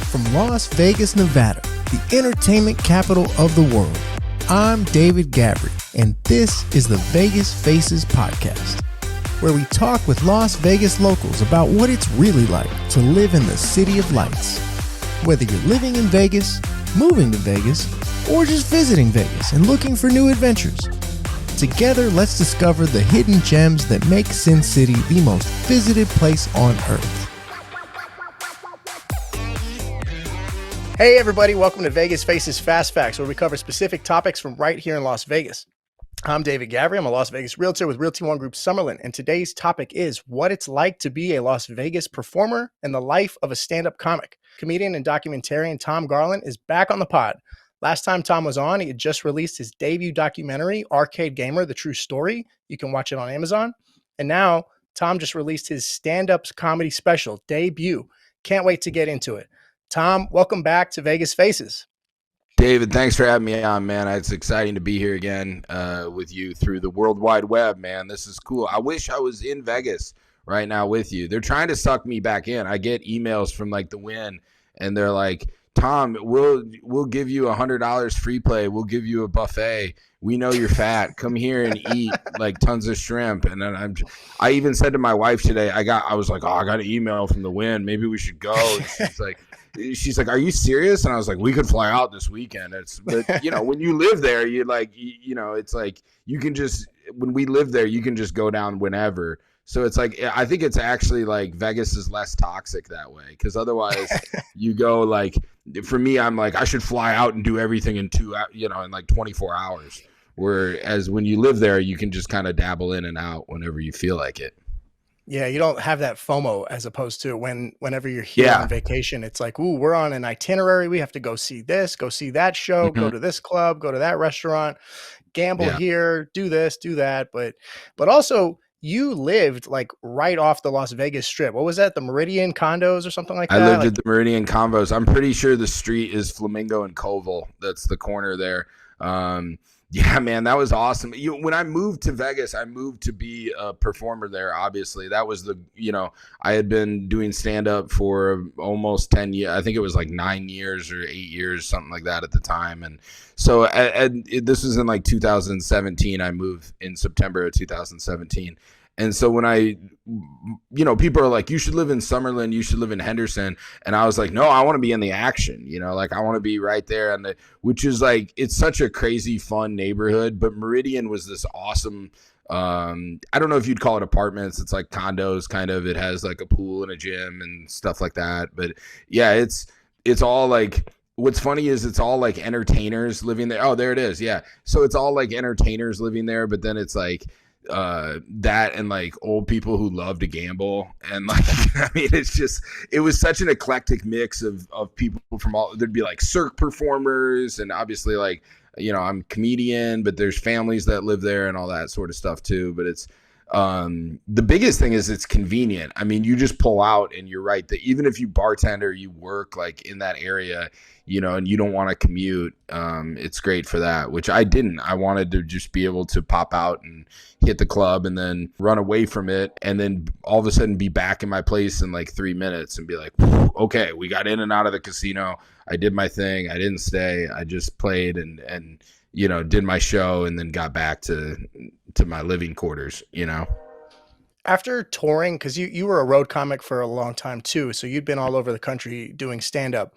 From Las Vegas, Nevada, the entertainment capital of the world, I'm David Gavri, and this is the Vegas Faces podcast, where we talk with Las Vegas locals about what it's really like to live in the City of Lights. Whether you're living in Vegas, moving to Vegas, or just visiting Vegas and looking for new adventures, together let's discover the hidden gems that make Sin City the most visited place on earth. Hey everybody, welcome to Vegas Faces Fast Facts, where we cover specific topics from right here in Las Vegas. I'm David Gavri. I'm a Las Vegas realtor with Realty One Group Summerlin, and today's topic is what it's like to be a Las Vegas performer and the life of a stand-up comic. Comedian and documentarian Tom Garland is back on the pod. Last time Tom was on, he had just released his debut documentary, Arcade Gamer, The True Story. You can watch it on Amazon. And now Tom just released his stand-up comedy special, Debut. Can't wait to get into it. Tom, welcome back to Vegas Faces. David, thanks for having me on, man. It's exciting to be here again with you through the World Wide Web, man. This is cool. I wish I was in Vegas right now with you. They're trying to suck me back in. I get emails from like the Win, and they're like, Tom, we'll give you $100 free play. We'll give you a buffet. We know you're fat. Come here and eat like tons of shrimp. And then I even said to my wife today, I was like, I got an email from the Win. Maybe we should go. And she's like, are you serious? And I was like, we could fly out this weekend. But you know, when you live there, you like, you know, it's like you can just, when we live there, you can just go down whenever. So it's like, I think it's actually like Vegas is less toxic that way. Cause otherwise you go like, for me, I'm like, I should fly out and do everything in in like 24 hours. Whereas when you live there, you can just kind of dabble in and out whenever you feel like it. Yeah, you don't have that FOMO as opposed to whenever you're here on vacation. It's like, ooh, we're on an itinerary. We have to go see this, go see that show, go to this club, go to that restaurant, gamble here, do this, do that. But also you lived like right off the Las Vegas Strip. What was that? The Meridian condos or something like that? I lived at the Meridian condos. I'm pretty sure the street is Flamingo and Colville. That's the corner there. Yeah, man, that was awesome. When I moved to Vegas, I moved to be a performer there, obviously. That was I had been doing stand-up for almost 10 years. I think it was like 9 years or 8 years, something like that at the time. And so this was in like 2017. I moved in September of 2017. And so when people are like, you should live in Summerlin, you should live in Henderson. And I was like, no, I want to be in the action, like I want to be right there. Which is like, it's such a crazy, fun neighborhood. But Meridian was this awesome, I don't know if you'd call it apartments. It's like condos kind of. It has like a pool and a gym and stuff like that. But yeah, it's all like, what's funny is it's all like entertainers living there. Oh, there it is. Yeah. So it's all like entertainers living there, but then it's like, that and like old people who love to gamble, and like I mean it was such an eclectic mix of people from all. There'd be like cirque performers, and obviously like I'm a comedian, but there's families that live there and all that sort of stuff too. But it's the biggest thing is it's convenient. I mean, you just pull out and you're right that even if you bartend or you work like in that area, and you don't want to commute, it's great for that, which I didn't. I wanted to just be able to pop out and hit the club and then run away from it, and then all of a sudden be back in my place in like 3 minutes and be like, okay, we got in and out of the casino. I did my thing. I didn't stay. I just played and did my show and then got back to my living quarters, After touring, because you were a road comic for a long time too, so you'd been all over the country doing stand-up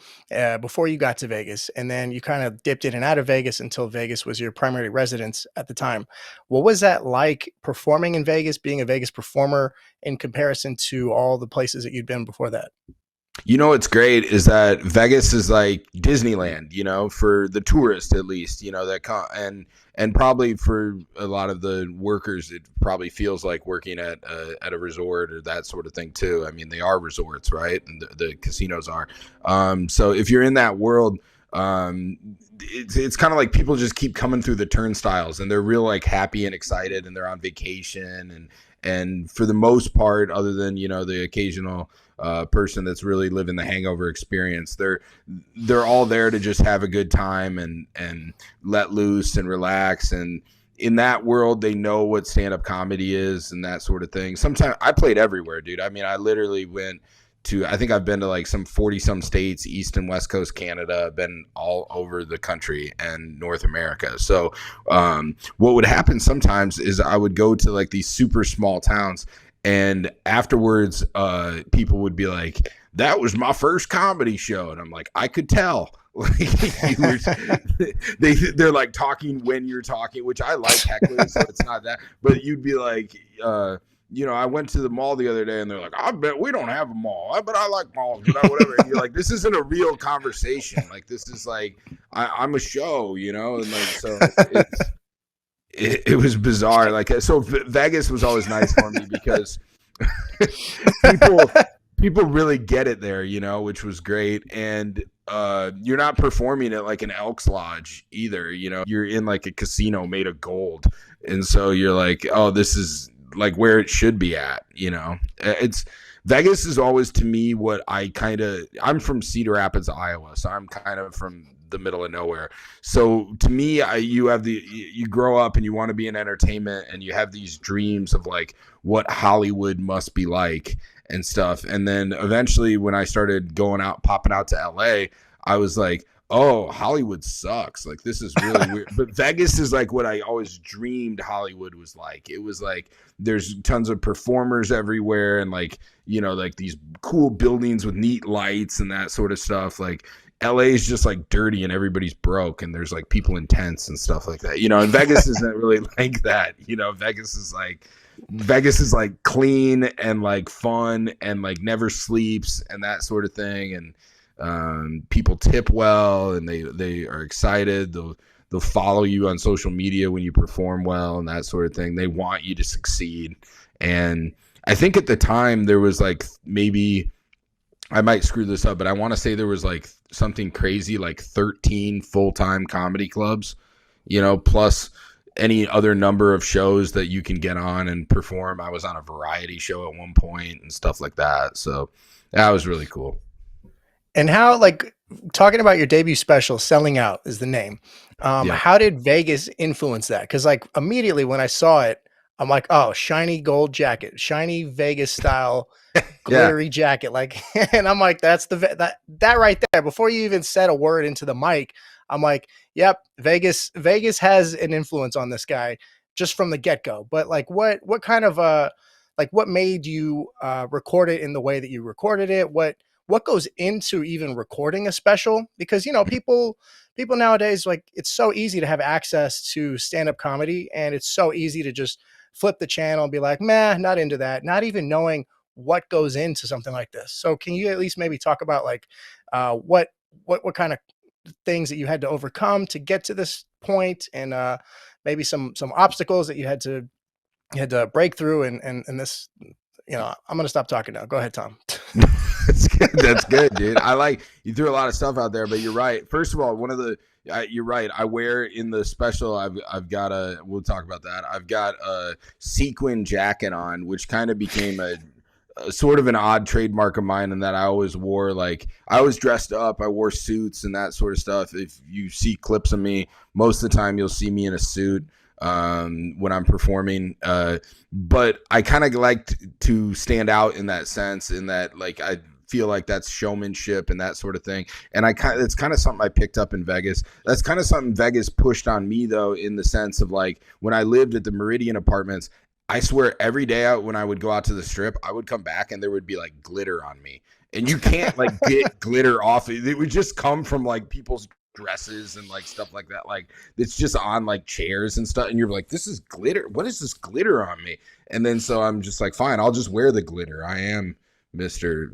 before you got to Vegas, and then you kind of dipped in and out of Vegas until Vegas was your primary residence at the time. What was that like performing in Vegas, being a Vegas performer in comparison to all the places that you'd been before that? What's great is that Vegas is like Disneyland, for the tourist at least, and probably for a lot of the workers, it probably feels like working at a resort or that sort of thing too. I mean, they are resorts, right? And the casinos are. So if you're in that world, it's kind of like people just keep coming through the turnstiles and they're real like happy and excited and they're on vacation and for the most part, other than the occasional person that's really living the hangover experience, they're all there to just have a good time and let loose and relax. And in that world, they know what stand-up comedy is and that sort of thing. Sometimes I played everywhere, dude. I mean, I literally went I think I've been to like some 40 some states, East and West Coast Canada. I've been all over the country and North America. So what would happen sometimes is I would go to like these super small towns, and afterwards people would be like, that was my first comedy show. And I'm like, I could tell. Like they're like talking when you're talking, which I like hecklers, so it's not that. But you'd be like, I went to the mall the other day, and they're like, I bet we don't have a mall, but I like malls, but whatever. And you're like, this isn't a real conversation. Like, this is like, I'm a show, and like, so it was bizarre. Like, so Vegas was always nice for me because people really get it there, which was great. And you're not performing at like an Elks Lodge either. You're in like a casino made of gold, and so you're like, oh, this is like where it should be at. It's Vegas is always to me what I'm from Cedar Rapids, Iowa, so I'm kind of from the middle of nowhere. So to me, you grow up and you want to be in entertainment, and you have these dreams of like what Hollywood must be like and stuff. And then eventually when I started popping out to LA, I was like, oh, Hollywood sucks. Like, this is really weird. But Vegas is like what I always dreamed Hollywood was like. It was like there's tons of performers everywhere, and like, like these cool buildings with neat lights and that sort of stuff. Like, LA is just like dirty and everybody's broke, and there's like people in tents and stuff like that. And Vegas isn't really like that. Vegas is like clean and like fun and like never sleeps and that sort of thing. And people tip well, and they are excited. They'll follow you on social media when you perform well and that sort of thing. They want you to succeed. And I think at the time there was like, maybe I might screw this up, but I want to say there was like something crazy like 13 full-time comedy clubs, plus any other number of shows that you can get on and perform. I was on a variety show at one point and stuff like that. So that was really cool. And how, like, talking about your debut special, Selling Out is the name. How did Vegas influence that? Because like immediately when I saw it, I'm like, oh, shiny gold jacket, shiny Vegas style glittery jacket. Like, and I'm like, that's that right there. Before you even said a word into the mic, I'm like, yep, Vegas has an influence on this guy just from the get-go. But like, what kind of what made you record it in the way that you recorded it? What goes into even recording a special? Because people nowadays, like, it's so easy to have access to stand-up comedy, and it's so easy to just flip the channel and be like, meh, not into that, not even knowing what goes into something like this. So can you at least maybe talk about like what kind of things that you had to overcome to get to this point, and maybe some obstacles that you had to break through, and this, I'm going to stop talking now. Go ahead, Tom. That's good, dude. You threw a lot of stuff out there, but you're right. First of all, you're right. I wear in the special, I've got we'll talk about that. I've got a sequin jacket on, which kind of became a sort of an odd trademark of mine, in that I always dressed up. I wore suits and that sort of stuff. If you see clips of me, most of the time you'll see me in a suit when I'm performing. But I kind of like to stand out in that sense, in that like I feel like that's showmanship and that sort of thing. And it's kind of something I picked up in Vegas. That's kind of something Vegas pushed on me, though, in the sense of like when I lived at the Meridian Apartments, I swear every day out when I would go out to the Strip, I would come back and there would be like glitter on me. And you can't like get glitter off. It would just come from like people's dresses and like stuff like that. Like it's just on like chairs and stuff. And you're like, this is glitter. What is this glitter on me? And then so I'm just like, fine, I'll just wear the glitter. I am Mr.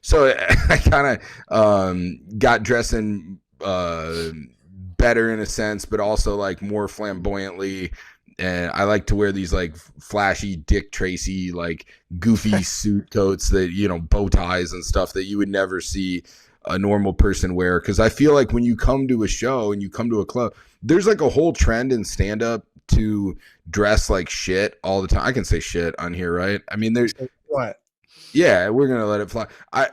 So I kind of got dressing better in a sense, but also like more flamboyantly. And I like to wear these like flashy Dick Tracy, like goofy suit coats that, bow ties and stuff that you would never see a normal person wear. Cause I feel like when you come to a show and you come to a club, there's like a whole trend in stand up to dress like shit all the time. I can say shit on here, right? I mean, there's what? Yeah, we're going to let it fly. I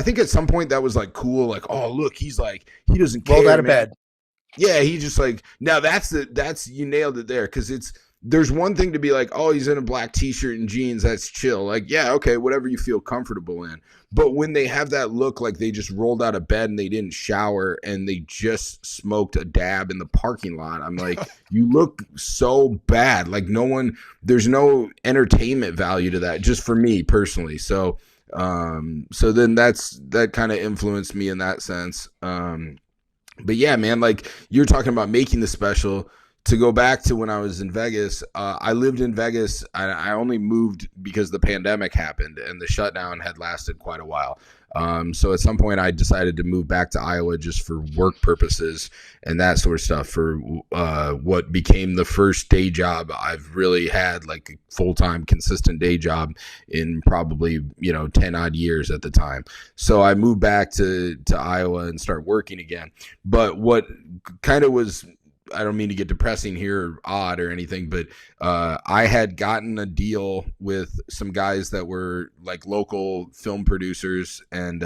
think at some point that was like cool. Like, oh, look, he's like, he doesn't care. Rolled out of bed. Yeah, he just like, now that's you nailed it there. Cause there's one thing to be like, oh, he's in a black t-shirt and jeans, that's chill. Like, yeah, okay, whatever you feel comfortable in. But when they have that look like they just rolled out of bed and they didn't shower and they just smoked a dab in the parking lot, I'm like, you look so bad. Like, there's no entertainment value to that, just for me personally. So then that kind of influenced me in that sense. But yeah, man, like you're talking about making the special. To go back to when I was in Vegas, I lived in Vegas. I only moved because the pandemic happened and the shutdown had lasted quite a while. So at some point I decided to move back to Iowa just for work purposes and that sort of stuff, for what became the first day job I've really had, like a full-time consistent day job in probably, 10 odd years at the time. So I moved back to Iowa and start working again. But what kind of was, I don't mean to get depressing here or odd or anything, but I had gotten a deal with some guys that were like local film producers and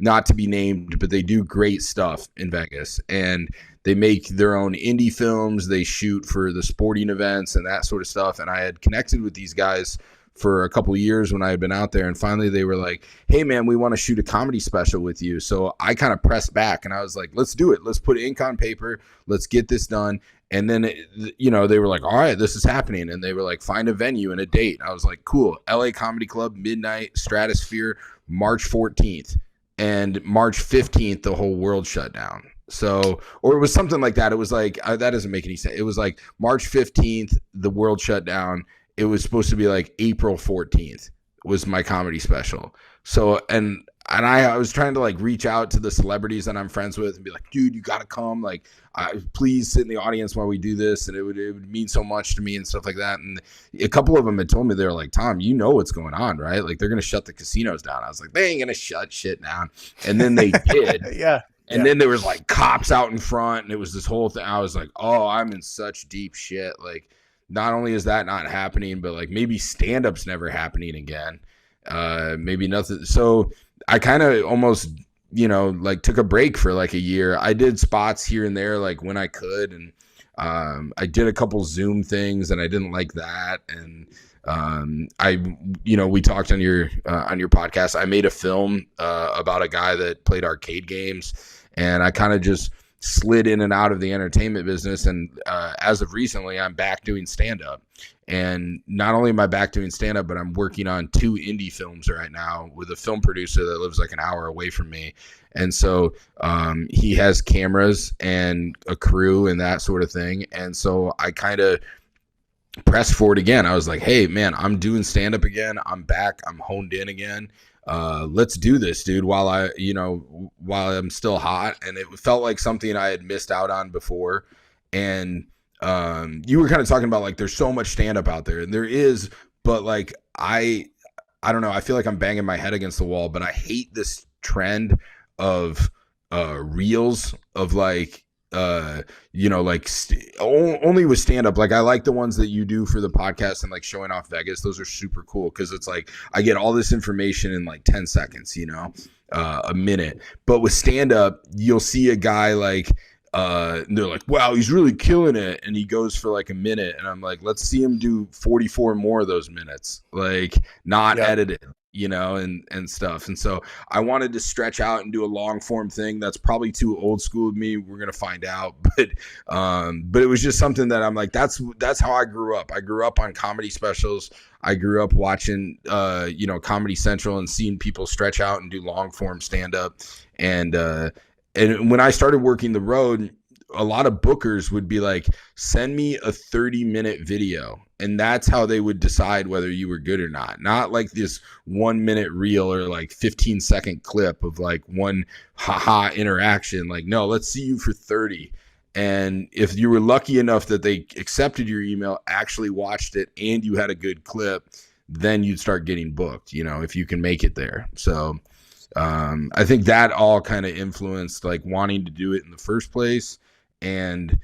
not to be named, but they do great stuff in Vegas. And they make their own indie films. They shoot for the sporting events and that sort of stuff. And I had connected with these guys for a couple of years when I had been out there, and finally they were like, hey man, we want to shoot a comedy special with you. So I kind of pressed back and I was like, let's do it. Let's put ink on paper. Let's get this done. And then, they were like, all right, this is happening. And they were like, find a venue and a date. I was like, cool. LA Comedy Club, midnight, Stratosphere, March 14th. And March 15th, the whole world shut down. So, or it was something like that. It was like, that doesn't make any sense. It was like March 15th, the world shut down. It was supposed to be like April 14th was my comedy special. So, and I was trying to like reach out to the celebrities that I'm friends with and be like, dude, you got to come. Like, please sit in the audience while we do this. And it would mean so much to me and stuff like that. And a couple of them had told me, they were like, Tom, you know what's going on, right? Like, they're going to shut the casinos down. I was like, they ain't going to shut shit down. And then they did. Yeah. And then there was like cops out in front and it was this whole thing. I was like, oh, I'm in such deep shit. Like, not only is that not happening, but like maybe stand-up's never happening again. Maybe nothing. So I kind of almost, like took a break for like a year. I did spots here and there, like when I could. And I did a couple Zoom things and I didn't like that. And we talked on your podcast. I made a film about a guy that played arcade games, and I kind of just slid in and out of the entertainment business. And as of recently, I'm back doing stand-up. And not only am I back doing stand-up, but I'm working on 2 indie films right now with a film producer that lives like an hour away from me. And so he has cameras and a crew and that sort of thing. And so I kind of pressed forward again. I was like, hey, man, I'm doing stand-up again. I'm back. I'm honed in again. Let's do this, dude, while I'm still hot. And it felt like something I had missed out on before. And you were kind of talking about like there's so much stand-up out there, and there is, but like I don't know, I feel like I'm banging my head against the wall, but I hate this trend of reels of like only with stand-up. Like I like the ones that you do for the podcast and like showing off Vegas. Those are super cool because it's like I get all this information in like 10 seconds, a minute. But with stand-up, you'll see a guy like and they're like, wow, he's really killing it, and he goes for like a minute, and I'm like, let's see him do 44 more of those minutes, like not edited, and stuff. And so I wanted to stretch out and do a long form thing. That's probably too old school of me. We're gonna find out, but it was just something that I'm like, that's how I grew up. I grew up on comedy specials. I grew up watching Comedy Central and seeing people stretch out and do long form stand up. And when I started working the road, a lot of bookers would be like, send me a 30-minute video. And that's how they would decide whether you were good or not. Not like this 1-minute reel or like 15-second clip of like one haha interaction. Like, no, let's see you for 30. And if you were lucky enough that they accepted your email, actually watched it, and you had a good clip, then you'd start getting booked, if you can make it there. So I think that all kind of influenced like wanting to do it in the first place, and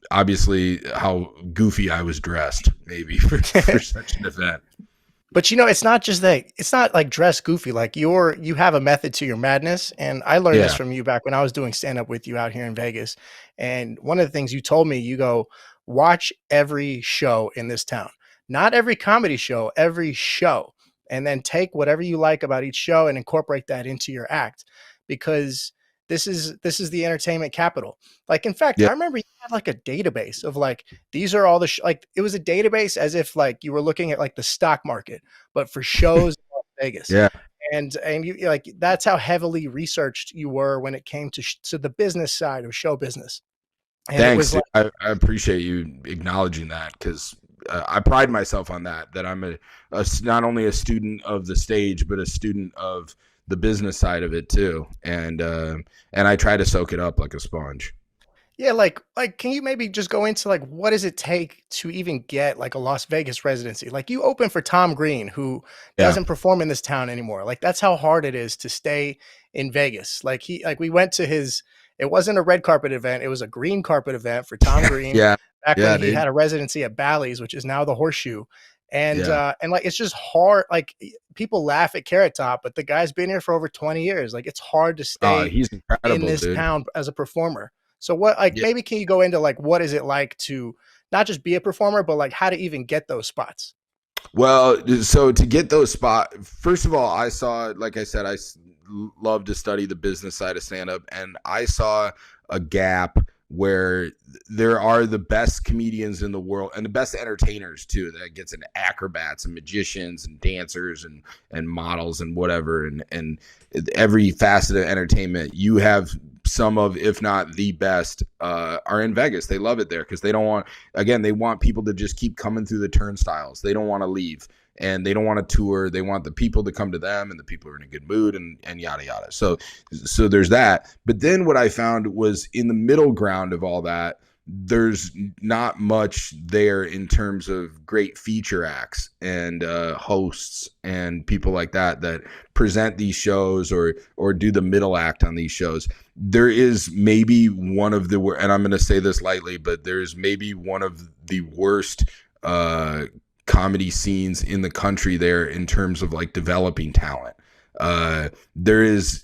obviously how goofy I was dressed maybe for such an event. But it's not just that. It's not like dress goofy. Like you have a method to your madness, and I learned this from you back when I was doing stand up with you out here in Vegas. And one of the things you told me, you go, watch every show in this town. Not every comedy show, every show. And then take whatever you like about each show and incorporate that into your act, because this is the entertainment capital. Like, in fact, Yeah. I remember you had like a database of like, these are all the like, it was a database as if like you were looking at like the stock market, but for shows in Las Vegas. Yeah. And you like, that's how heavily researched you were when it came to to the business side of show business. And it Thanks, was dude. like, I appreciate you acknowledging that, because I pride myself on that. That I'm not only a student of the stage, but a student of the business side of it too, and I try to soak it up like a sponge. yeah, like can you maybe just go into like, what does it take to even get like a Las Vegas residency? Like, you open for Tom Green, who Yeah, doesn't perform in this town anymore. Like, that's how hard it is to stay in Vegas. Like, we went to his, it wasn't a red carpet event, it was a green carpet event for Tom Green yeah, back when yeah, he dude. had a residency at Bally's, which is now the Horseshoe. Yeah. And like, it's just hard. Like, people laugh at Carrot Top, but the guy's been here for over 20 years. Like, it's hard to stay He's in incredible, this dude. town as a performer. So what, like, Yeah. maybe can you go into like, what is it like to not just be a performer, but like how to even get those spots? Well, so to get those spots, first of all, I saw, like I said, love to study the business side of stand up, and I saw a gap where there are the best comedians in the world and the best entertainers too, that gets in acrobats and magicians and dancers and models and whatever, and every facet of entertainment. You have some of, if not the best, are in Vegas. They love it there because they don't want, again, they want people to just keep coming through the turnstiles. They don't want to leave, and they don't want to tour. They want the people to come to them, and the people are in a good mood, and yada yada. So there's that. But then what I found was, in the middle ground of all that, there's not much there in terms of great feature acts and hosts and people like that present these shows or do the middle act on these shows. There is maybe one of the, and I'm going to say this lightly, but there's maybe one of the worst comedy scenes in the country there in terms of like developing talent. There's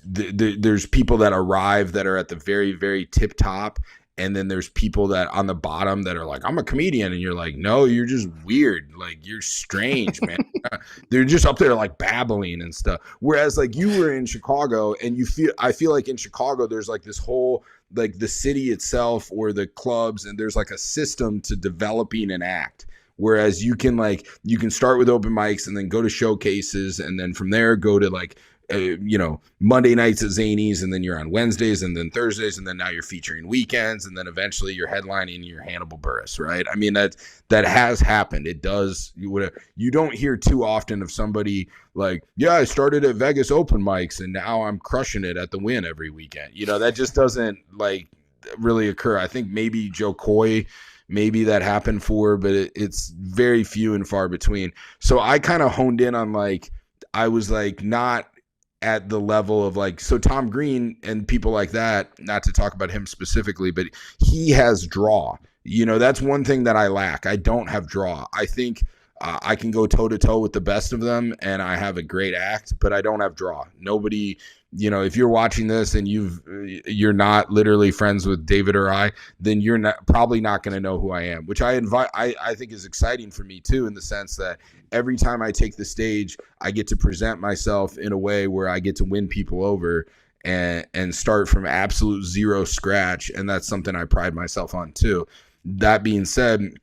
people that arrive that are at the very, very tip top, and then there's people that on the bottom that are like, I'm a comedian, and you're like, no, you're just weird, like you're strange, man. They're just up there like babbling and stuff. Whereas like you were in Chicago, and I feel like in Chicago there's like this whole, like the city itself or the clubs, and there's like a system to developing an act. Whereas you can start with open mics and then go to showcases, and then from there go to like Monday nights at Zanies, and then you're on Wednesdays, and then Thursdays, and then now you're featuring weekends, and then eventually you're headlining your Hannibal Buress, right? I mean, that has happened. It does. You don't hear too often of somebody like, yeah, I started at Vegas open mics and now I'm crushing it at the Win every weekend. That just doesn't like really occur. I think maybe Joe Coy, maybe that happened for, but it's very few and far between. So I kind of honed in on like, I was like not at the level of like, so Tom Green and people like that, not to talk about him specifically, but he has draw. That's one thing that I lack. I don't have draw. I think I can go toe to toe with the best of them, and I have a great act, but I don't have draw. Nobody, if you're watching this and you're not literally friends with David or I, then you're probably not going to know who I am, which I think is exciting for me too, in the sense that every time I take the stage, I get to present myself in a way where I get to win people over and start from absolute zero scratch. And that's something I pride myself on too. That being said,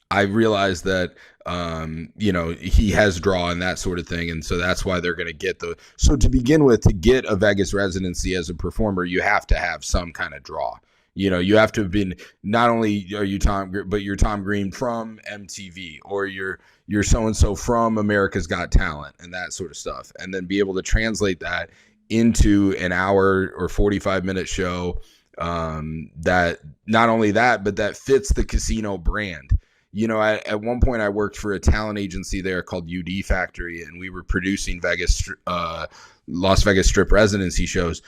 I realized that, he has draw and that sort of thing. And so that's why they're going to get so to begin with, to get a Vegas residency as a performer, you have to have some kind of draw. You have to have been, not only are you but you're Tom Green from MTV, or you're so-and-so from America's Got Talent and that sort of stuff. And then be able to translate that into an hour or 45-minute show that not only that, but that fits the casino brand. At one point I worked for a talent agency there called UD Factory, and we were producing Las Vegas Strip residency shows.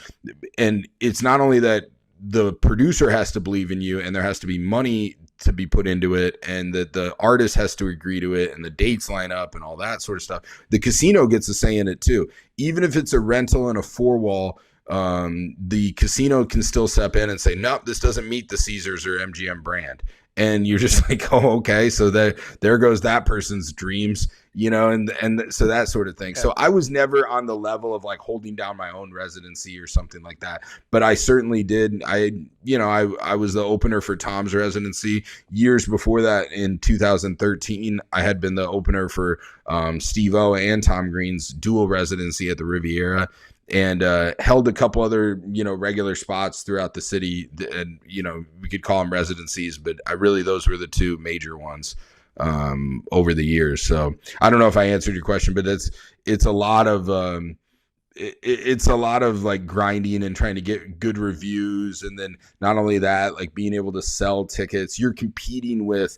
And it's not only that the producer has to believe in you, and there has to be money to be put into it, and that the artist has to agree to it, and the dates line up and all that sort of stuff. The casino gets a say in it too. Even if it's a rental and a four-wall, the casino can still step in and say, nope, this doesn't meet the Caesars or MGM brand. and you're just like, oh, okay, so there goes that person's dreams, and so that sort of thing. Yeah. So I was never on the level of like holding down my own residency or something like that, but I certainly did. I was the opener for Tom's residency. Years before that, in 2013, I had been the opener for Steve-O and Tom Green's dual residency at the Riviera, and held a couple other, regular spots throughout the city. And, we could call them residencies, but those were the two major ones over the years. So I don't know if I answered your question, but it's a lot of, it's a lot of like grinding and trying to get good reviews. And then not only that, like being able to sell tickets, you're competing with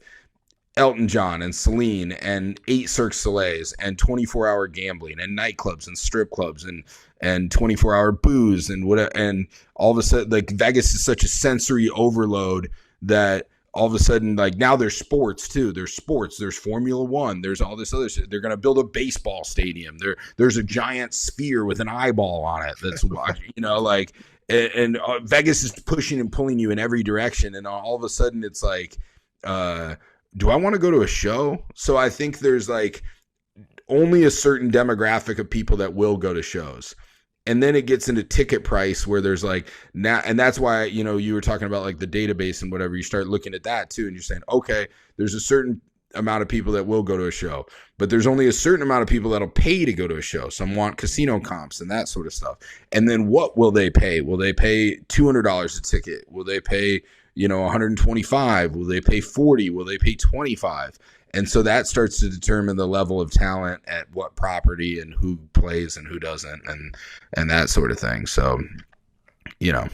Elton John and Celine and 8 Cirque Soleils and 24-hour gambling and nightclubs and strip clubs and 24-hour booze and whatever. And all of a sudden, like, Vegas is such a sensory overload that all of a sudden, like, now there's sports too. There's sports. There's Formula One. There's all this other shit. They're going to build a baseball stadium. There's a giant sphere with an eyeball on it that's, like, and Vegas is pushing and pulling you in every direction. And all of a sudden it's like, do I want to go to a show? So I think there's like only a certain demographic of people that will go to shows. And then it gets into ticket price where there's like now, and that's why, you were talking about like the database and whatever, you start looking at that too. And you're saying, okay, there's a certain amount of people that will go to a show, but there's only a certain amount of people that'll pay to go to a show. Some want casino comps and that sort of stuff. And then what will they pay? Will they pay $200 a ticket? Will they pay, 125? Will they pay 40? Will they pay 25? And so that starts to determine the level of talent at what property and who plays and who doesn't, and that sort of thing. So, And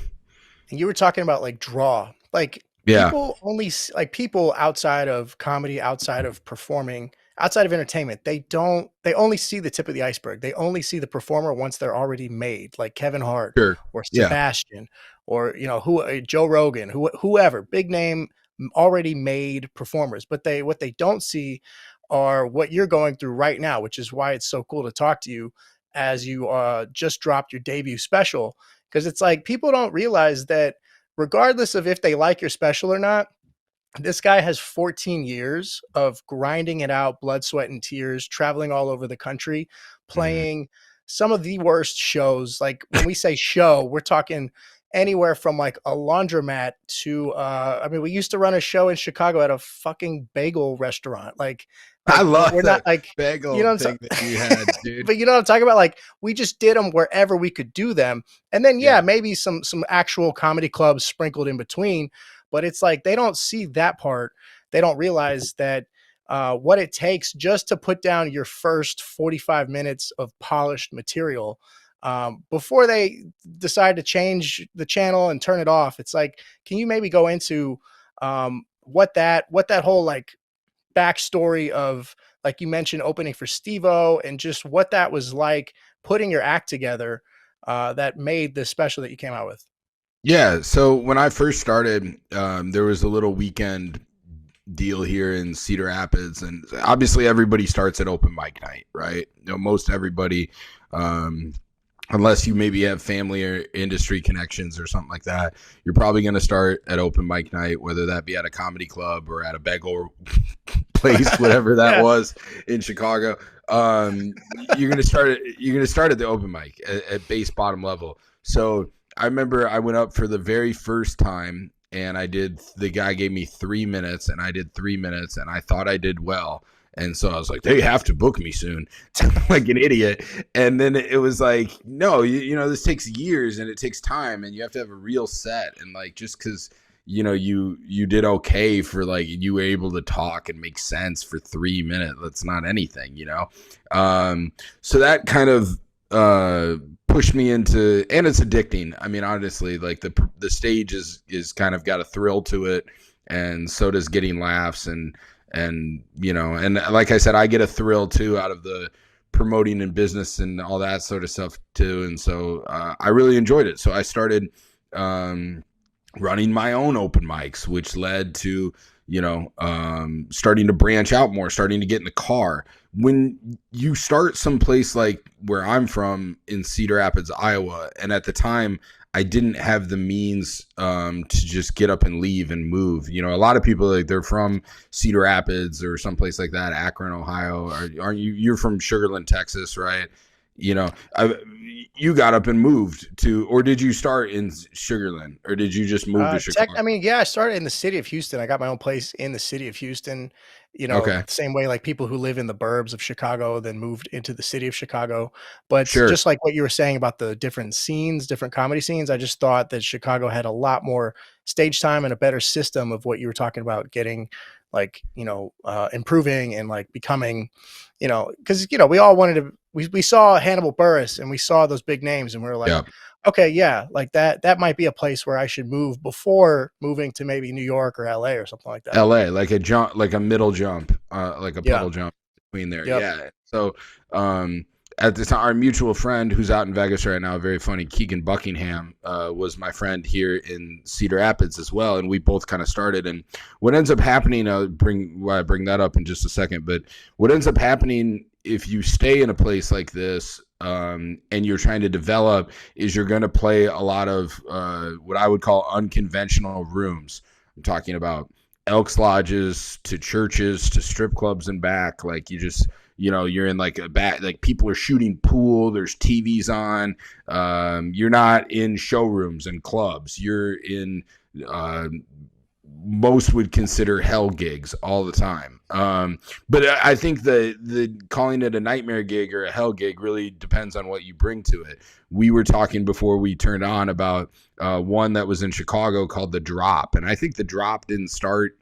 you were talking about like draw, like yeah, people only like people outside of comedy, outside of performing, outside of entertainment, they only see the tip of the iceberg. They only see the performer once they're already made, like Kevin Hart sure, or yeah, Sebastian or, Joe Rogan, whoever, big name, already made performers. But what they don't see are what you're going through right now, which is why it's so cool to talk to you as you just dropped your debut special. Because it's like people don't realize that regardless of if they like your special or not, this guy has 14 years of grinding it out, blood, sweat, and tears, traveling all over the country, playing some of the worst shows. Like when we say show, we're talking anywhere from like a laundromat to, we used to run a show in Chicago at a fucking bagel restaurant. Like I love we're not like bagel thing that you had, dude. But you know what I'm talking about? Like we just did them wherever we could do them. And then, maybe some actual comedy clubs sprinkled in between, but it's like, they don't see that part. They don't realize that what it takes just to put down your first 45 minutes of polished material before they decide to change the channel and turn it off. It's like, can you maybe go into what that whole like backstory of, like you mentioned, opening for Steve-O and just what that was like putting your act together that made the special that you came out with? Yeah. So when I first started, there was a little weekend deal here in Cedar Rapids, and obviously everybody starts at open mic night, right? Most everybody, unless you maybe have family or industry connections or something like that, you're probably going to start at open mic night, whether that be at a comedy club or at a bagel place, whatever that was in Chicago. You're going to start at the open mic at base bottom level. So I remember I went up for the very first time, and the guy gave me 3 minutes, and I did 3 minutes, and I thought I did well. And so I was like, they have to book me soon, like an idiot. And then it was like, no, this takes years and it takes time, and you have to have a real set. And like, just because, you did okay for like, you were able to talk and make sense for 3 minutes, that's not anything, So that kind of pushed me into, and it's addicting. I mean, honestly, like the stage is kind of got a thrill to it, and so does getting laughs, and like I said, I get a thrill too out of the promoting and business and all that sort of stuff too. And so I really enjoyed it. So I started running my own open mics, which led to, starting to branch out more, starting to get in the car when you start someplace like where I'm from in Cedar Rapids, Iowa, and at the time I didn't have the means to just get up and leave and move. You know, a lot of people, like, they're from Cedar Rapids or someplace like that, Akron, Ohio. Aren't you? You're from Sugarland, Texas, right? You know, you got up and moved to, or did you start in Sugarland, or did you just move to I Chicago? mean, yeah, I started in the city of Houston. I got my own place in the city of Houston, Okay, the same way like people who live in the burbs of Chicago then moved into the city of Chicago. But sure. just like what you were saying about the different scenes, different comedy scenes, I just thought that Chicago had a lot more stage time and a better system of what you were talking about getting like, improving and like becoming, because, we all wanted to, we saw Hannibal Buress and we saw those big names and we were like, Yeah. okay, yeah, like that might be a place where I should move before moving to maybe New York or LA or something like that. LA, like a jump, like a middle jump, like a Yeah. puddle jump between there. Yep. Yeah. So, um, at the time, our mutual friend who's out in Vegas right now, very funny, Keegan Buckingham, was my friend here in Cedar Rapids as well, and we both kind of started. And what ends up happening, I bring that up in just a second, but what ends up happening if you stay in a place like this, and you're trying to develop, is you're going to play a lot of what I would call unconventional rooms. I'm talking about Elks lodges to churches to strip clubs and back. Like, you're in like a back, like people are shooting pool, there's TVs on. You're not in showrooms and clubs. You're in uh, most would consider hell gigs all the time. But I think the calling it a nightmare gig or a hell gig really depends on what you bring to it. We were talking before we turned on about one that was in Chicago called The Drop, and I think The Drop didn't start.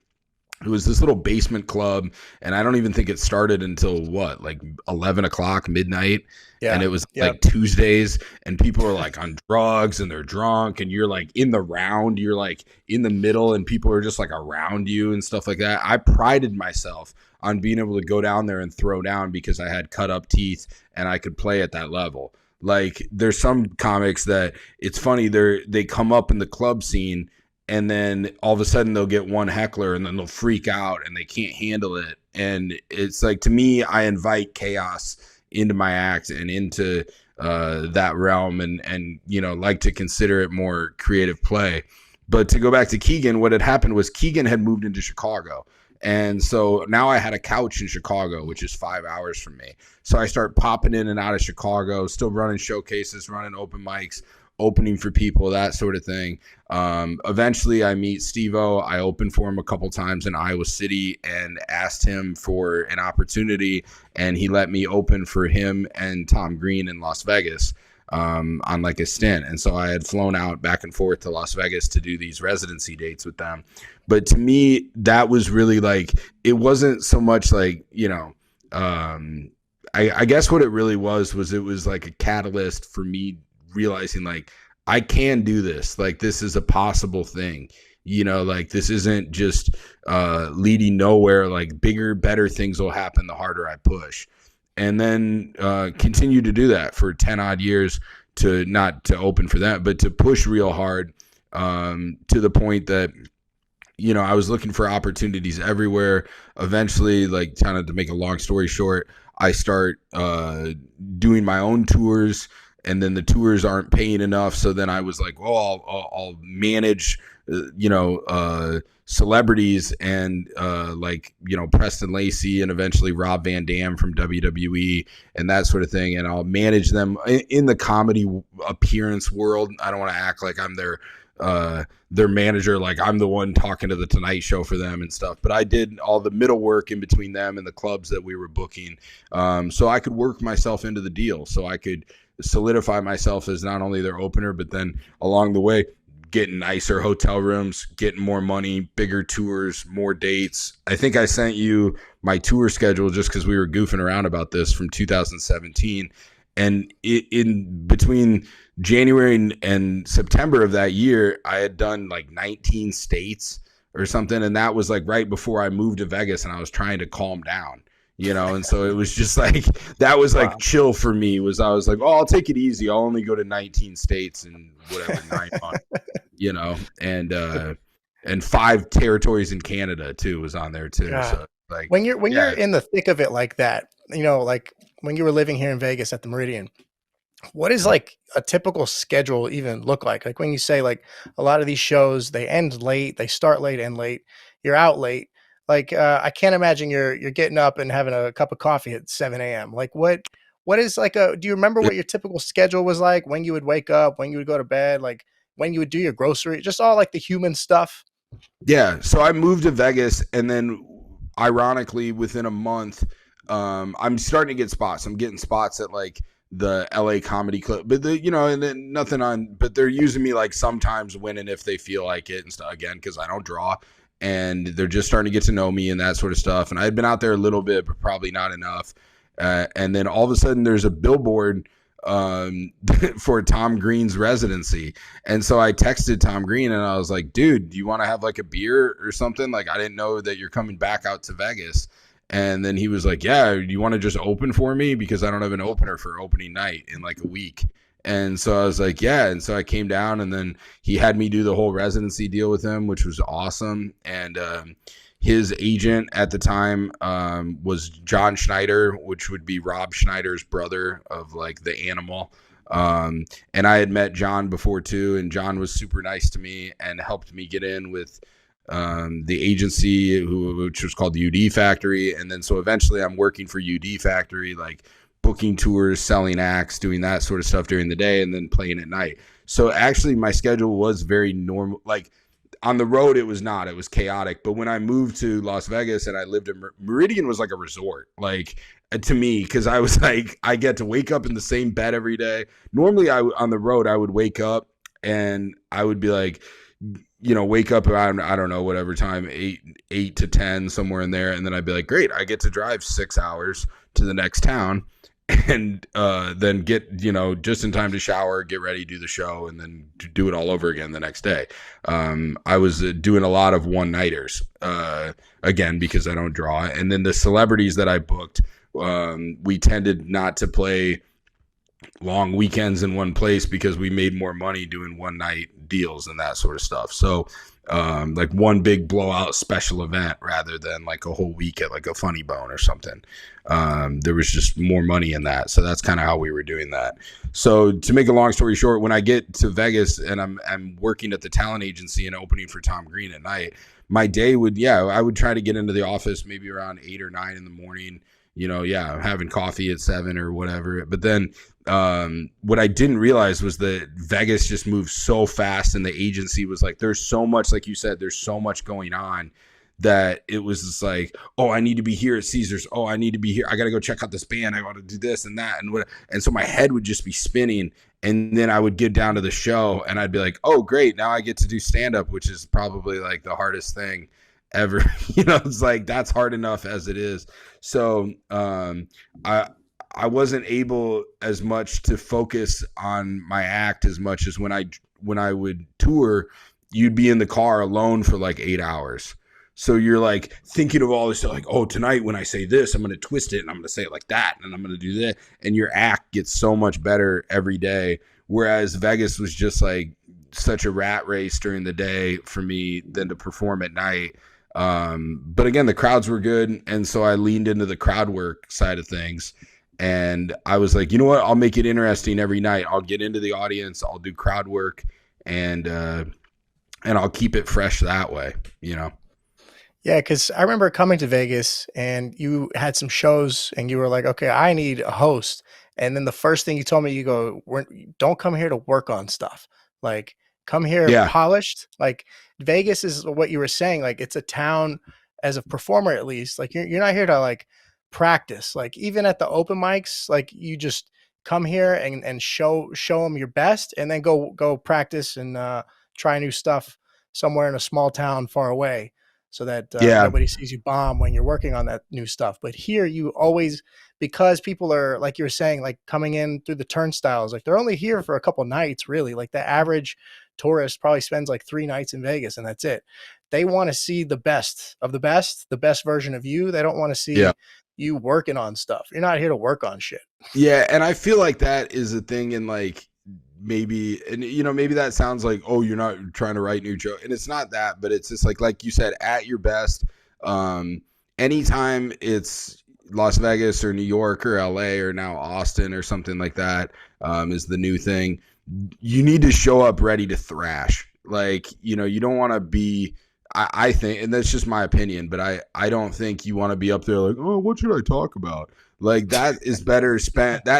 It was this little basement club, and I don't even think it started until like 11 o'clock midnight. And Yeah. it was Yep. like Tuesdays, and people are like on drugs and they're drunk, and you're like in the round, you're like in the middle, and people are just like around you and stuff like that. I prided myself on being able to go down there and throw down because I had cut up teeth and I could play at that level. Like, there's some comics that it's funny, they come up in the club scene, and then all of a sudden they'll get one heckler and then they'll freak out and they can't handle it. And it's like, to me, I invite chaos into my act and into that realm, and like to consider it more creative play. But to go back to Keegan, what had happened was Keegan had moved into Chicago. And so now I had a couch in Chicago, which is 5 hours from me. So I start popping in and out of Chicago, still running showcases, running open mics, opening for people, that sort of thing. Eventually I meet Steve-O. I opened for him a couple times in Iowa City and asked him for an opportunity, and he let me open for him and Tom Green in Las Vegas on like a stint. And so I had flown out back and forth to Las Vegas to do these residency dates with them. But to me, that was really like, it wasn't so much like, I guess what it really was it was like a catalyst for me realizing, like, I can do this. Like, this is a possible thing. Like, this isn't just leading nowhere. Like, bigger, better things will happen the harder I push. And then continue to do that for 10 odd years, to not to open for that, but to push real hard, to the point that, I was looking for opportunities everywhere. Eventually, like, kind of to make a long story short, I start doing my own tours, and then the tours aren't paying enough. So then I was like, well, I'll manage, celebrities, and Preston Lacey, and eventually Rob Van Dam from WWE and that sort of thing. And I'll manage them in the comedy appearance world. I don't want to act like I'm their manager, like I'm the one talking to the Tonight Show for them and stuff, but I did all the middle work in between them and the clubs that we were booking, so I could work myself into the deal, so I could solidify myself as not only their opener, but then along the way getting nicer hotel rooms, getting more money, bigger tours, more dates. I think I sent you my tour schedule just because we were goofing around about this from 2017, and in between January and September of that year, I had done like 19 states or something. And that was like right before I moved to Vegas, and I was trying to calm down, and so it was just like, that was like Wow. chill for me. I was like, oh, I'll take it easy. I'll only go to 19 states in whatever, 9 months, and 5 territories in Canada too was on there too. God. So like, when you're yeah, in the thick of it like that, like when you were living here in Vegas at the Meridian, what is like a typical schedule even look like? Like when you say like a lot of these shows they end late, they start late, end late, you're out late. Like I can't imagine you're getting up and having a cup of coffee at 7 a.m. Like what is like a do you remember yeah, what your typical schedule was like when you would wake up, when you would go to bed, like when you would do your grocery, just all like the human stuff? yeah. So I moved to Vegas, and then ironically, within a month, I'm starting to get spots. I'm getting spots at like the LA Comedy Club, but and then nothing on, but they're using me like sometimes when and if they feel like it and stuff again, because I don't draw, and they're just starting to get to know me and that sort of stuff. And I had been out there a little bit, but probably not enough. And then all of a sudden, there's a billboard for Tom Green's residency. And so I texted Tom Green and I was like, dude, do you want to have like a beer or something? Like, I didn't know that you're coming back out to Vegas. And then he was like, yeah, do you want to just open for me? Because I don't have an opener for opening night in like a week. And so I was like, yeah. And so I came down, and then he had me do the whole residency deal with him, which was awesome. And his agent at the time was John Schneider, which would be Rob Schneider's brother of like the Animal. And I had met John before too, and John was super nice to me and helped me get in with the agency, which was called the UD Factory. And then so eventually I'm working for UD Factory, like booking tours, selling acts, doing that sort of stuff during the day, and then playing at night. So actually my schedule was very normal. Like on the road, it was not. It was chaotic. But when I moved to Las Vegas and I lived in Meridian, was like a resort, like to me, because I was like, I get to wake up in the same bed every day. Normally, on the road, I would wake up and I would be like, wake up around, I don't know, whatever time, 8 to 10, somewhere in there. And then I'd be like, great, I get to drive 6 hours to the next town, and then get just in time to shower, get ready, do the show, and then do it all over again the next day. I was doing a lot of one-nighters, again, because I don't draw. And then the celebrities that I booked, we tended not to play long weekends in one place because we made more money doing one night deals and that sort of stuff. So like one big blowout special event rather than like a whole week at like a Funny Bone or something. There was just more money in that. So that's kind of how we were doing that. So to make a long story short, when I get to Vegas and I'm working at the talent agency and opening for Tom Green at night, my day I would try to get into the office maybe around 8 or 9 in the morning, having coffee at 7 or whatever. But then what I didn't realize was that Vegas just moved so fast, and the agency was like, there's so much, like you said, there's so much going on, that it was just like, oh, I need to be here at Caesars. Oh, I need to be here. I got to go check out this band. I want to do this and that. And so my head would just be spinning. And then I would get down to the show and I'd be like, oh, great. Now I get to do stand up, which is probably like the hardest thing ever. It's like, that's hard enough as it is. So I wasn't able as much to focus on my act as much as when I would tour, you'd be in the car alone for like 8 hours. So you're like thinking of all this stuff, like, oh, tonight when I say this, I'm going to twist it and I'm going to say it like that. And I'm going to do that. And your act gets so much better every day. Whereas Vegas was just like such a rat race during the day for me than to perform at night. But again, the crowds were good. And so I leaned into the crowd work side of things. And I was like, you know what? I'll make it interesting every night. I'll get into the audience. I'll do crowd work, and I'll keep it fresh that way, Yeah, because I remember coming to Vegas and you had some shows and you were like, okay, I need a host. And then the first thing you told me, you go, don't come here to work on stuff. Like, come here Yeah. polished. Like, Vegas is what you were saying. Like, it's a town, as a performer at least. Like, you're not here to like practice. Like, even at the open mics, like you just come here and show them your best, and then go practice and try new stuff somewhere in a small town far away, so that Yeah. nobody sees you bomb when you're working on that new stuff. But here you always, because people are, like you were saying, like coming in through the turnstiles, like they're only here for a couple nights, really. Like the average tourist probably spends like 3 nights in Vegas and that's it. They want to see the best of the best version of you. They don't want to Yeah. see you working on stuff. You're not here to work on shit. Yeah. And I feel like that is a thing in like, maybe, and maybe that sounds like, oh, you're not trying to write new jokes, and it's not that, but it's just like you said, at your best, anytime it's Las Vegas or New York or LA or now Austin or something like that, is the new thing. You need to show up ready to thrash. Like, you don't want to be, I think, and that's just my opinion, but I don't think you want to be up there like, oh, what should I talk about? Like, that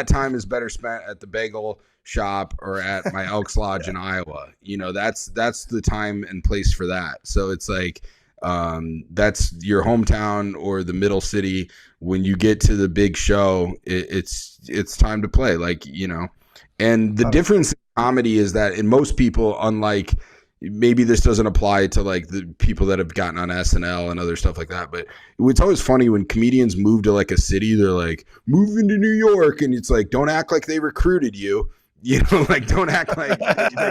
time is better spent at the bagel shop or at my Elks Lodge in Iowa. That's the time and place for that. So it's like, that's your hometown or the middle city. When you get to the big show, it's time to play. Like, and the difference in comedy is that in most people, unlike, maybe this doesn't apply to like the people that have gotten on SNL and other stuff like that, but it's always funny when comedians move to like a city, they're like, moving to New York, and it's like, don't act like they recruited you. Like, don't act like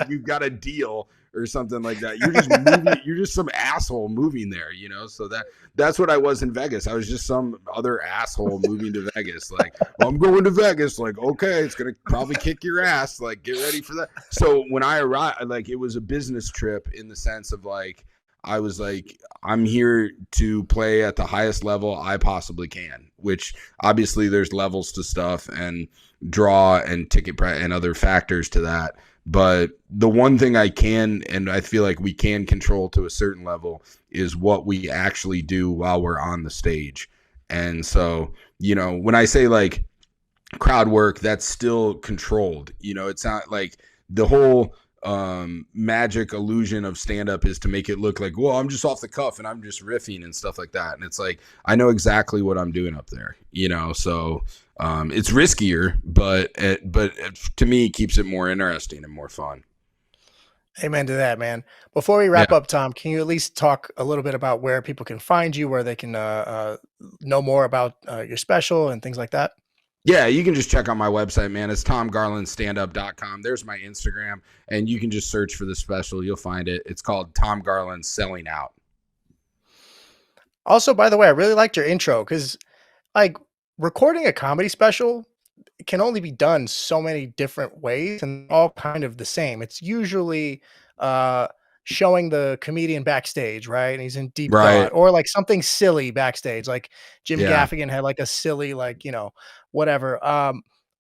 you've got a deal or something like that. You're just moving, you're just some asshole moving there, So that's what I was in Vegas. I was just some other asshole moving to Vegas. Like, well, I'm going to Vegas. Like, okay, it's gonna probably kick your ass. Like, get ready for that. So when I arrived, like, it was a business trip in the sense of like, I was like, I'm here to play at the highest level I possibly can, which obviously there's levels to stuff and draw and ticket price and other factors to that. But the one thing I can, and I feel like we can control to a certain level, is what we actually do while we're on the stage. And so, when I say like crowd work, that's still controlled. It's not like the whole magic illusion of stand-up is to make it look like, well, I'm just off the cuff and I'm just riffing and stuff like that. And it's like, I know exactly what I'm doing up there, so it's riskier, but to me, it keeps it more interesting and more fun. Amen to that, man. Before we wrap Yeah. up, Tom, can you at least talk a little bit about where people can find you, where they can know more about your special and things like that? Yeah, you can just check out my website, man. It's TomGarlandStandup.com. There's my Instagram, and you can just search for the special. You'll find it. It's called Tom Garland Selling Out. Also, by the way, I really liked your intro because, like, recording a comedy special can only be done so many different ways and all kind of the same. It's usually uh showing the comedian backstage, right? And he's in deep Right. thought, or like something silly backstage, like Jim Yeah. Gaffigan had like a silly, like, whatever.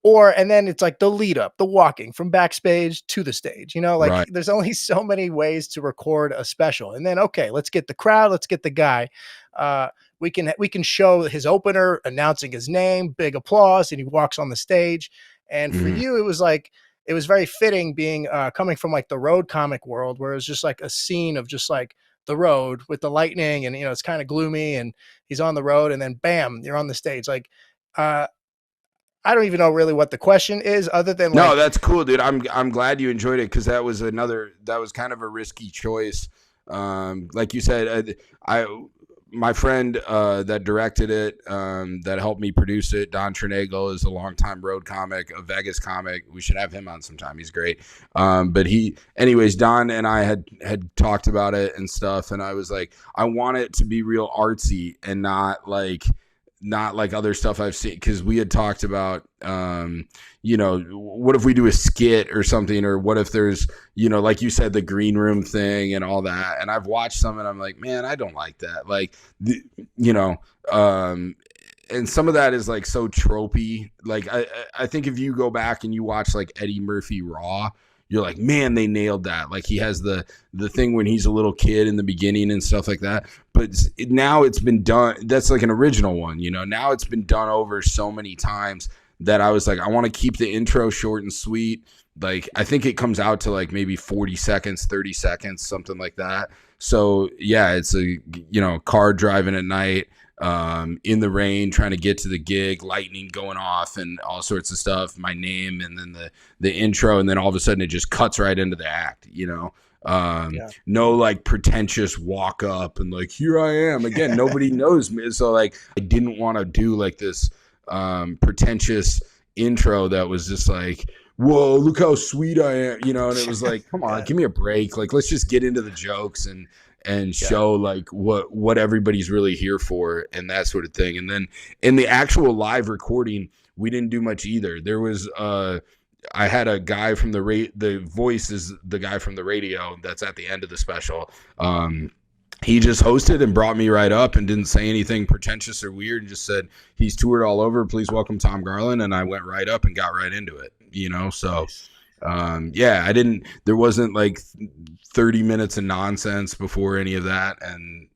Or and then it's like the lead up, the walking from backstage to the stage, like Right. there's only so many ways to record a special. And then okay, let's get the crowd, let's get the guy. Uh we can show his opener announcing his name, big applause, and he walks on the stage. And for Mhm. you, it was like it was very fitting being coming from like the road comic world, where it's just like a scene of just like the road with the lightning, and it's kind of gloomy, and he's on the road, and then bam, you're on the stage. Like, uh, I don't even know really what the question is, other than No, like, that's cool, dude. I'm glad you enjoyed it because that was kind of a risky choice. Like you said, my friend that directed it, that helped me produce it, Don Trinagel, is a longtime road comic, a Vegas comic. We should have him on sometime. He's great. But anyways, Don and I had talked about it and stuff, and I was like, I want it to be real artsy and not like other stuff I've seen, because we had talked about, what if we do a skit or something, or what if there's, like you said, the green room thing and all that. And I've watched some and I'm like, man, I don't like that. Like, and some of that is like so tropey. Like, I think if you go back and you watch like Eddie Murphy Raw, you're like, man, they nailed that. Like, he has the thing when he's a little kid in the beginning and stuff like that. But now it's been done. That's like an original one, Now it's been done over so many times that I was like, I want to keep the intro short and sweet. Like, I think it comes out to like maybe 40 seconds, 30 seconds, something like that. So yeah, it's a car driving at night, in the rain, trying to get to the gig, lightning going off and all sorts of stuff, my name, and then the intro, and then all of a sudden it just cuts right into the act. yeah, No like pretentious walk up and like, here I am again. Nobody knows me. So like, I didn't want to do like this pretentious intro that was just like, whoa, look how sweet I am, and it was like, come on, yeah, give me a break. Like, let's just get into the jokes and yeah. show like what everybody's really here for and that sort of thing. And then in the actual live recording, we didn't do much either. There was I had a guy from the voice is the guy from the radio that's at the end of the special. he just hosted and brought me right up and didn't say anything pretentious or weird, and just said he's toured all over. Please welcome Tom Garland. And I went right up and got right into it, So, there wasn't like 30 minutes of nonsense before any of that. And,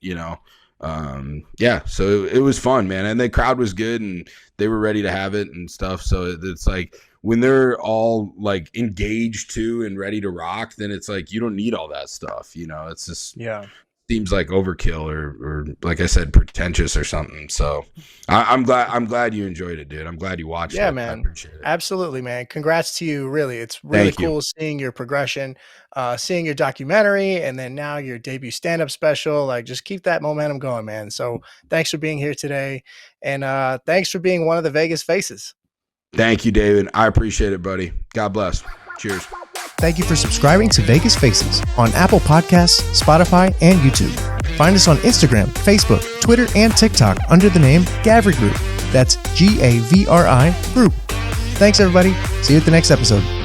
so it was fun, man. And the crowd was good and they were ready to have it and stuff. So it's like when they're all like engaged too and ready to rock, then it's like, you don't need all that stuff. It's just, seems like overkill or like I said, pretentious or something. So I'm glad you enjoyed it, dude. I'm glad you watched it. Yeah, man. I appreciate it. Absolutely, man. Congrats to you. Really. It's really cool seeing your progression, seeing your documentary, and then now your debut stand-up special. Like, just keep that momentum going, man. So thanks for being here today. And thanks for being one of the Vegas Faces. Thank you, David. I appreciate it, buddy. God bless. Cheers. Thank you for subscribing to Vegas Faces on Apple Podcasts, Spotify, and YouTube. Find us on Instagram, Facebook, Twitter, and TikTok under the name Gavri Group. That's Gavri Group. Thanks, everybody. See you at the next episode.